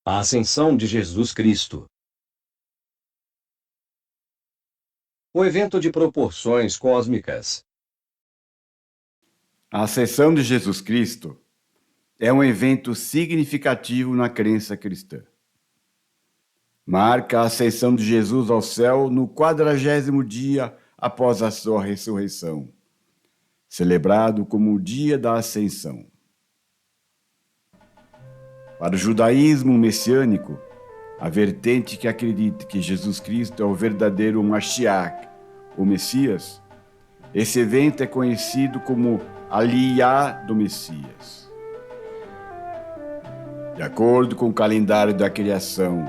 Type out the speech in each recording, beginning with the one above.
A Ascensão de Jesus Cristo. Um evento de proporções cósmicas. A Ascensão de Jesus Cristo é um evento significativo na crença cristã. Marca a ascensão de Jesus ao céu no 40º dia após a sua ressurreição, celebrado como o Dia da Ascensão. Para o judaísmo messiânico, a vertente que acredita que Jesus Cristo é o verdadeiro Mashiach, o Messias, esse evento é conhecido como Aliyá do Messias. De acordo com o calendário da criação,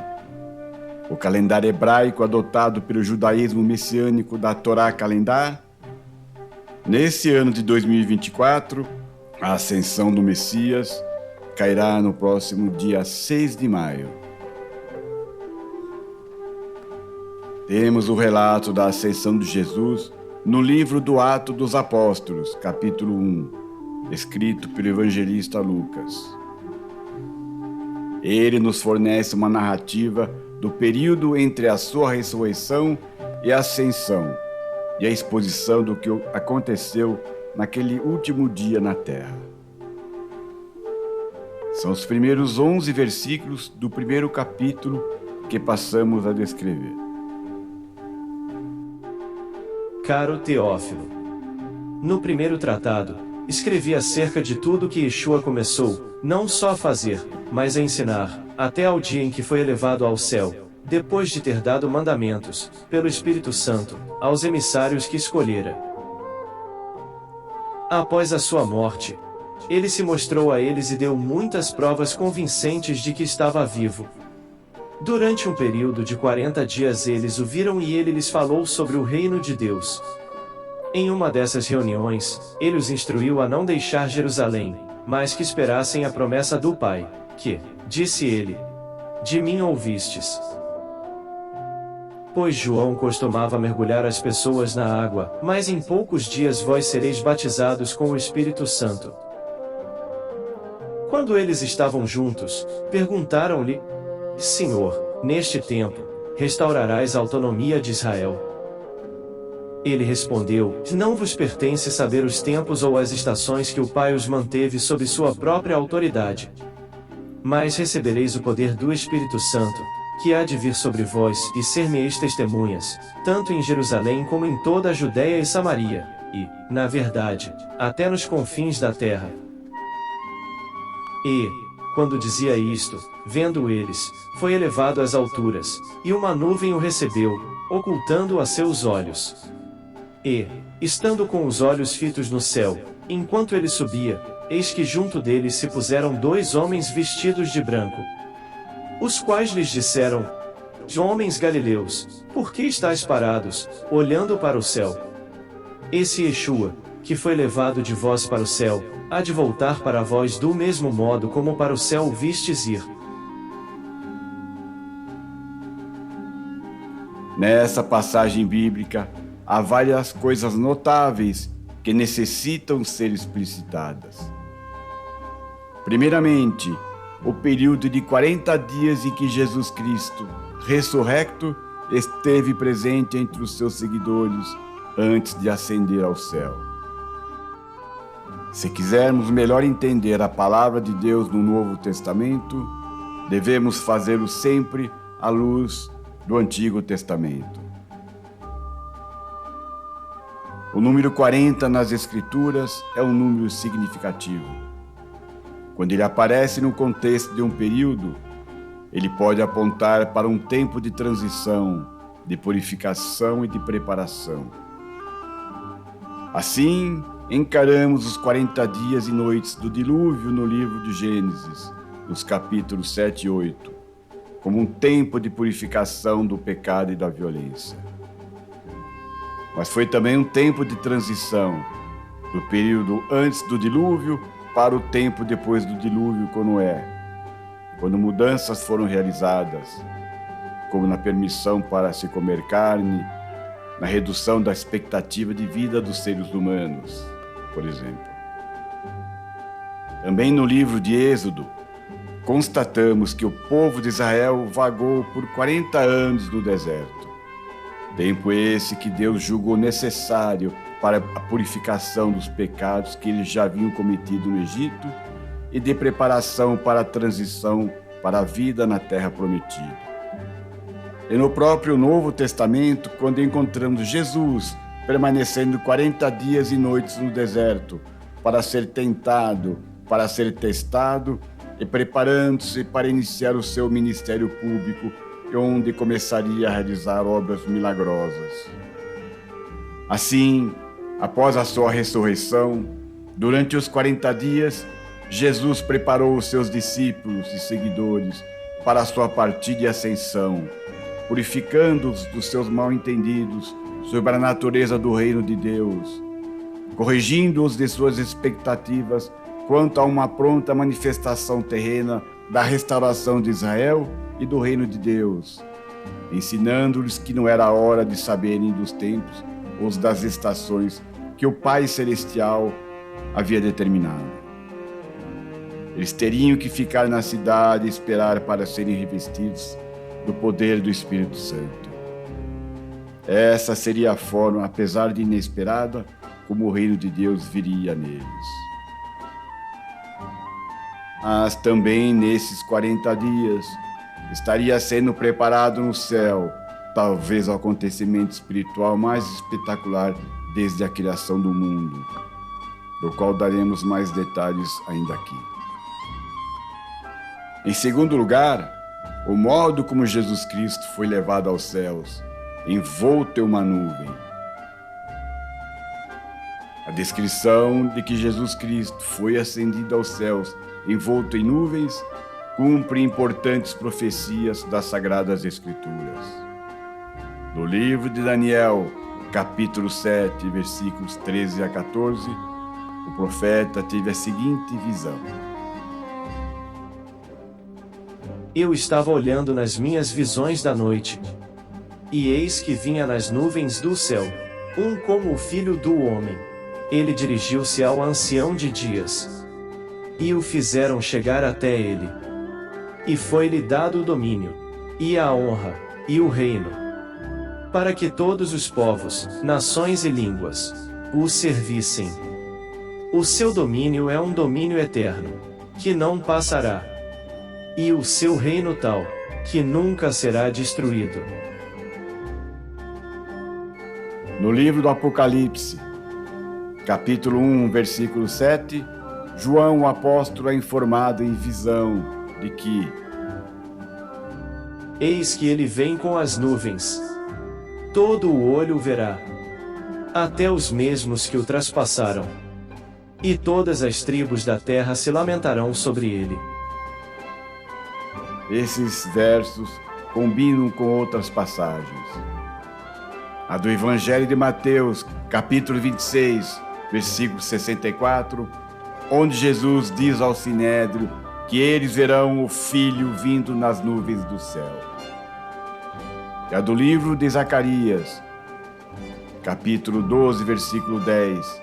o calendário hebraico adotado pelo judaísmo messiânico da Torá Calendar, nesse ano de 2024, a ascensão do Messias cairá no próximo dia 6 de maio. Temos o relato da ascensão de Jesus no livro do Atos dos Apóstolos, capítulo 1, escrito pelo evangelista Lucas. Ele nos fornece uma narrativa do período entre a sua ressurreição e a ascensão, e a exposição do que aconteceu naquele último dia na terra. São os primeiros 11 versículos do primeiro capítulo que passamos a descrever. Caro Teófilo, no primeiro tratado, escrevi acerca de tudo que Yeshua começou, não só a fazer, mas a ensinar, até ao dia em que foi elevado ao céu, depois de ter dado mandamentos, pelo Espírito Santo, aos emissários que escolhera. Após a sua morte, ele se mostrou a eles e deu muitas provas convincentes de que estava vivo. Durante um período de 40 dias eles o viram e ele lhes falou sobre o reino de Deus. Em uma dessas reuniões, ele os instruiu a não deixar Jerusalém, mas que esperassem a promessa do Pai, que, disse ele, de mim ouvistes. Pois João costumava mergulhar as pessoas na água, mas em poucos dias vós sereis batizados com o Espírito Santo. Quando eles estavam juntos, perguntaram-lhe, Senhor, neste tempo, restaurarás a autonomia de Israel? Ele respondeu, não vos pertence saber os tempos ou as estações que o Pai os manteve sob sua própria autoridade. Mas recebereis o poder do Espírito Santo, que há de vir sobre vós, e ser-me-eis testemunhas, tanto em Jerusalém como em toda a Judéia e Samaria, e, na verdade, até nos confins da terra. E, quando dizia isto, vendo eles, foi elevado às alturas, e uma nuvem o recebeu, ocultando-o a seus olhos. E, estando com os olhos fitos no céu, enquanto ele subia, eis que junto dele se puseram 2 homens vestidos de branco, os quais lhes disseram, homens galileus, por que estáis parados, olhando para o céu? Esse Yeshua, que foi levado de vós para o céu, há de voltar para vós do mesmo modo como para o céu o vistes ir. Nessa passagem bíblica, há várias coisas notáveis que necessitam ser explicitadas. Primeiramente, o período de 40 dias em que Jesus Cristo, ressurrecto, esteve presente entre os seus seguidores antes de ascender ao céu. Se quisermos melhor entender a palavra de Deus no Novo Testamento, devemos fazê-lo sempre à luz do Antigo Testamento. O número 40 nas Escrituras é um número significativo. Quando ele aparece no contexto de um período, ele pode apontar para um tempo de transição, de purificação e de preparação. Assim, encaramos os 40 dias e noites do dilúvio no livro de Gênesis, nos capítulos 7 e 8, como um tempo de purificação do pecado e da violência. Mas foi também um tempo de transição, do período antes do dilúvio para o tempo depois do dilúvio com Noé, quando mudanças foram realizadas, como na permissão para se comer carne, na redução da expectativa de vida dos seres humanos, por exemplo. Também no livro de Êxodo, constatamos que o povo de Israel vagou por 40 anos no deserto. Tempo esse que Deus julgou necessário para a purificação dos pecados que eles já haviam cometido no Egito e de preparação para a transição para a vida na terra prometida. E no próprio Novo Testamento, quando encontramos Jesus permanecendo 40 dias e noites no deserto para ser tentado, para ser testado e preparando-se para iniciar o seu ministério público, onde começaria a realizar obras milagrosas. Assim, após a sua ressurreição, durante os 40 dias, Jesus preparou os seus discípulos e seguidores para a sua partida e ascensão, purificando-os dos seus mal-entendidos sobre a natureza do reino de Deus, corrigindo-os de suas expectativas quanto a uma pronta manifestação terrena da restauração de Israel e do reino de Deus, ensinando-lhes que não era a hora de saberem dos tempos ou das estações que o Pai Celestial havia determinado. Eles teriam que ficar na cidade e esperar para serem revestidos do poder do Espírito Santo. Essa seria a forma, apesar de inesperada, como o reino de Deus viria neles. Mas também nesses 40 dias estaria sendo preparado no céu, talvez o acontecimento espiritual mais espetacular desde a criação do mundo, do qual daremos mais detalhes ainda aqui. Em segundo lugar, o modo como Jesus Cristo foi levado aos céus, envolto em uma nuvem. A descrição de que Jesus Cristo foi ascendido aos céus, envolto em nuvens, cumpre importantes profecias das Sagradas Escrituras. No livro de Daniel, capítulo 7, versículos 13 a 14, o profeta teve a seguinte visão. Eu estava olhando nas minhas visões da noite, e eis que vinha nas nuvens do céu, um como o Filho do Homem. Ele dirigiu-se ao ancião de dias, e o fizeram chegar até ele. E foi-lhe dado o domínio, e a honra, e o reino, para que todos os povos, nações e línguas, o servissem. O seu domínio é um domínio eterno, que não passará, e o seu reino tal, que nunca será destruído. No livro do Apocalipse, capítulo 1, versículo 7, João, o apóstolo, é informado em visão de que eis que ele vem com as nuvens. Todo o olho o verá, até os mesmos que o traspassaram. E todas as tribos da terra se lamentarão sobre ele. esses versos combinam com outras passagens. A do Evangelho de Mateus, capítulo 26, versículo 64, onde Jesus diz ao Sinédrio que eles verão o Filho vindo nas nuvens do céu. E a do livro de Zacarias, capítulo 12, versículo 10,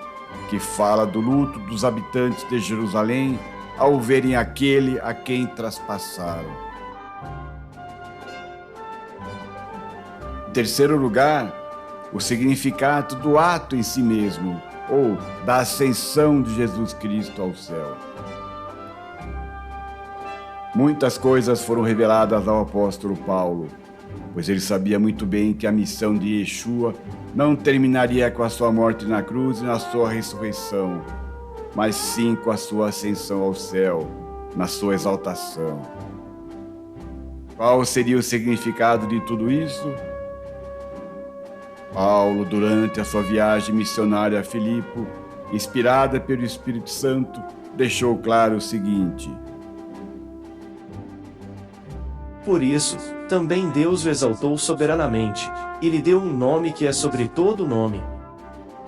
que fala do luto dos habitantes de Jerusalém ao verem aquele a quem traspassaram. Em terceiro lugar, o significado do ato em si mesmo, ou da ascensão de Jesus Cristo ao céu. Muitas coisas foram reveladas ao apóstolo Paulo, pois ele sabia muito bem que a missão de Yeshua não terminaria com a sua morte na cruz e na sua ressurreição, mas sim com a sua ascensão ao céu, na sua exaltação. Qual seria o significado de tudo isso? Paulo, durante a sua viagem missionária a Filipe, inspirada pelo Espírito Santo, deixou claro o seguinte: por isso, também Deus o exaltou soberanamente, e lhe deu um nome que é sobre todo nome,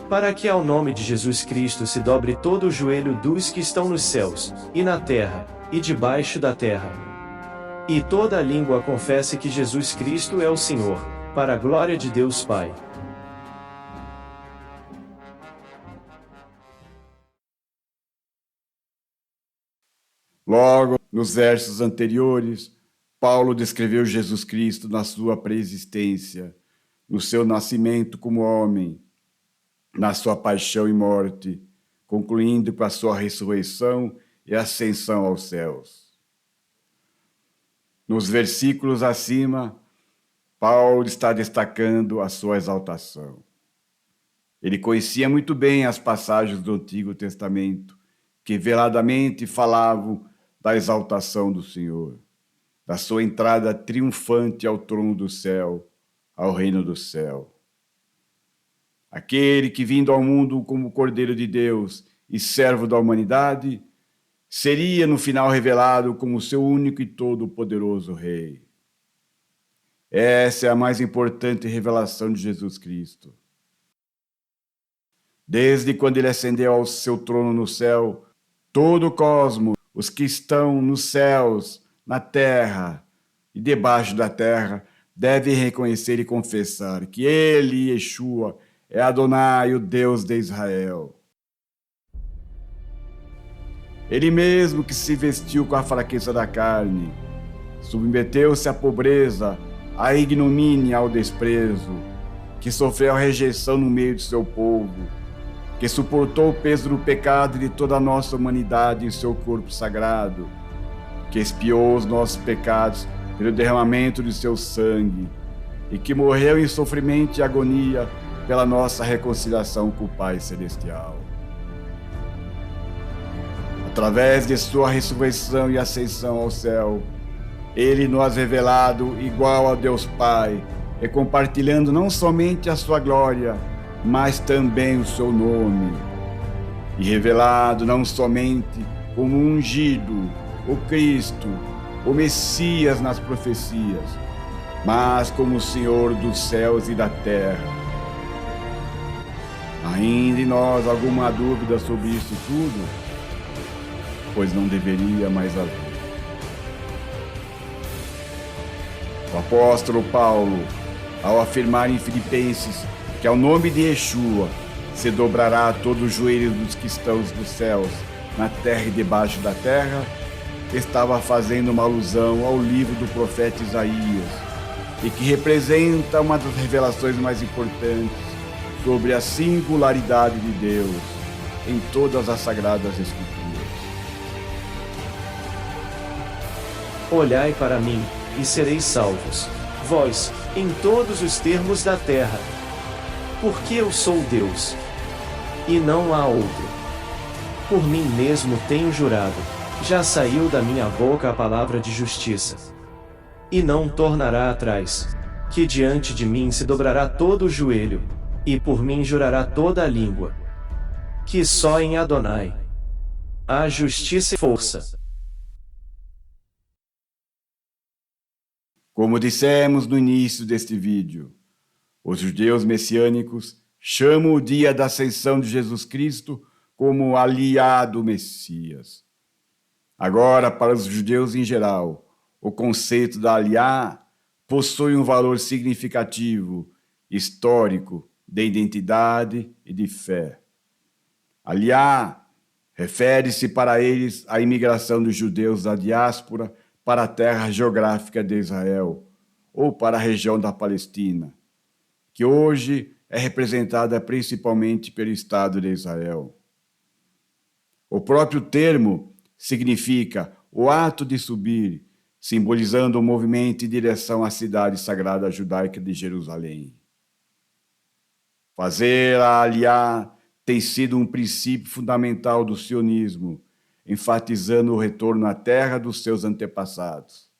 para que ao nome de Jesus Cristo se dobre todo o joelho dos que estão nos céus, e na terra, e debaixo da terra, e toda a língua confesse que Jesus Cristo é o Senhor, para a glória de Deus Pai. Logo, Nos versos anteriores, Paulo descreveu Jesus Cristo na sua preexistência, no seu nascimento como homem, na sua paixão e morte, concluindo com a sua ressurreição e ascensão aos céus. Nos versículos acima, Paulo está destacando a sua exaltação. Ele conhecia muito bem as passagens do Antigo Testamento, que veladamente falavam da exaltação do Senhor, da sua entrada triunfante ao trono do céu, ao reino do céu. Aquele que, vindo ao mundo como Cordeiro de Deus e servo da humanidade, seria no final revelado como seu único e todo-poderoso Rei. Essa é a mais importante revelação de Jesus Cristo. Desde quando ele ascendeu ao seu trono no céu, todo o cosmos, os que estão nos céus, na terra e debaixo da terra, devem reconhecer e confessar que ele, Yeshua, é Adonai, o Deus de Israel. Ele mesmo que se vestiu com a fraqueza da carne, submeteu-se à pobreza, à ignomínia, ao desprezo, que sofreu a rejeição no meio de seu povo, que suportou o peso do pecado de toda a nossa humanidade em seu corpo sagrado, que expiou os nossos pecados pelo derramamento de seu sangue, e que morreu em sofrimento e agonia pela nossa reconciliação com o Pai Celestial. Através de sua ressurreição e ascensão ao céu, ele nos ha revelado igual a Deus Pai, e compartilhando não somente a sua glória, mas também o seu nome, e revelado não somente como um ungido, o Cristo, o Messias nas profecias, mas como o Senhor dos céus e da terra. Ainda em nós alguma dúvida sobre isso tudo? Pois não deveria mais haver. O apóstolo Paulo, ao afirmar em Filipenses que ao nome de Yeshua se dobrará todo o joelho dos que estão nos céus, na terra e debaixo da terra, estava fazendo uma alusão ao livro do profeta Isaías, e que representa uma das revelações mais importantes sobre a singularidade de Deus em todas as Sagradas Escrituras. Olhai para mim, e sereis salvos, vós, em todos os termos da terra. Porque eu sou Deus, e não há outro. Por mim mesmo tenho jurado, já saiu da minha boca a palavra de justiça. E não tornará atrás, que diante de mim se dobrará todo o joelho, e por mim jurará toda a língua. Que só em Adonai há justiça e força. Como dissemos no início deste vídeo, os judeus messiânicos chamam o dia da ascensão de Jesus Cristo como Aliá do Messias. Agora, para os judeus em geral, o conceito da Aliá possui um valor significativo, histórico, de identidade e de fé. Aliá refere-se para eles à imigração dos judeus da diáspora para a terra geográfica de Israel, ou para a região da Palestina, que hoje é representada principalmente pelo Estado de Israel. O próprio termo significa o ato de subir, simbolizando o movimento em direção à cidade sagrada judaica de Jerusalém. Fazer a Aliá tem sido um princípio fundamental do sionismo, enfatizando o retorno à terra dos seus antepassados.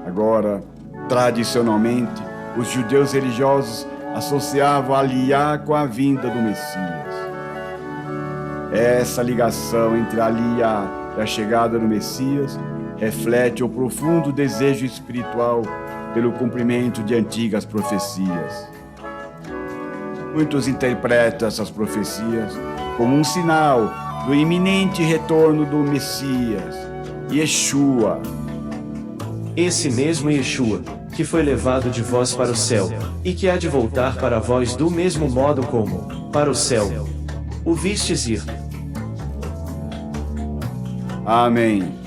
Agora, tradicionalmente, os judeus religiosos associavam a Aliá com a vinda do Messias. Essa ligação entre a Aliá e a chegada do Messias reflete o profundo desejo espiritual pelo cumprimento de antigas profecias. Muitos interpretam essas profecias como um sinal do iminente retorno do Messias, Yeshua. Esse mesmo Yeshua, que foi levado de vós para o céu, e que há de voltar para vós do mesmo modo como, para o céu, o vistes ir. Amém.